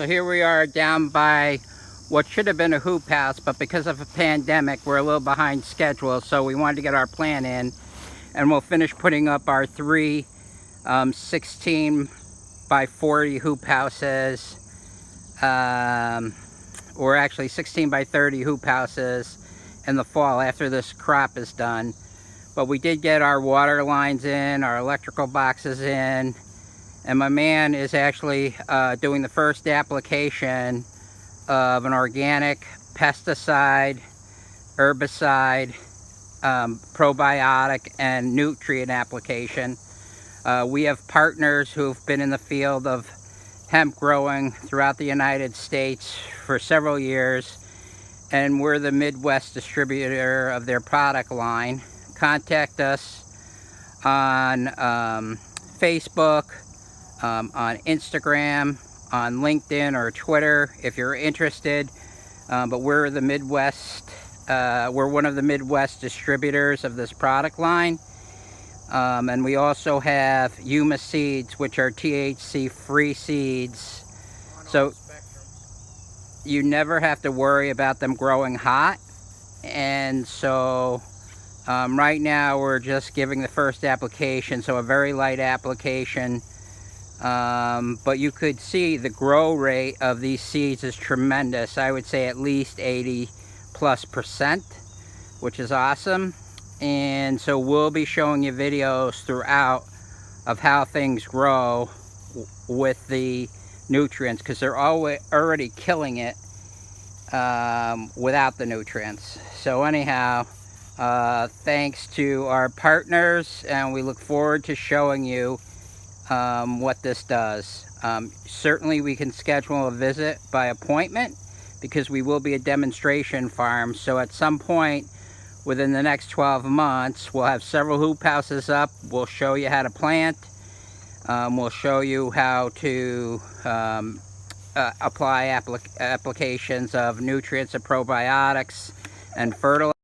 So here we are down by what should have been a hoop house, but because of a pandemic, we're a little behind schedule, so we wanted to get our plan in, and we'll finish putting up our three 16 by 40 hoop houses, or actually 16 by 30 hoop houses in the fall after this crop is done. But we did get our water lines in, our electrical boxes in, and my man is actually doing the first application of an organic pesticide, herbicide, probiotic, and nutrient application. We have partners who've been in the field of hemp growing throughout the United States for several years, and we're the Midwest distributor of their product line. Contact us on Facebook, on Instagram, on LinkedIn or Twitter if you're interested. But we're the Midwest, we're one of the Midwest distributors of this product line. And we also have Yuma seeds, which are THC-free seeds. So you never have to worry about them growing hot. And so right now we're just giving the first application, so a very light application. But you could see the grow rate of these seeds is tremendous. I would say at least 80+%, which is awesome. And so we'll be showing you videos throughout of how things grow with the nutrients, because they're already killing it without the nutrients. So anyhow, thanks to our partners, and we look forward to showing you what this does. Certainly we can schedule a visit by appointment, because we will be a demonstration farm. So at some point within the next 12 months, we'll have several hoop houses up. We'll show you how to plant. We'll show you how to apply applications of nutrients and probiotics and fertilizer.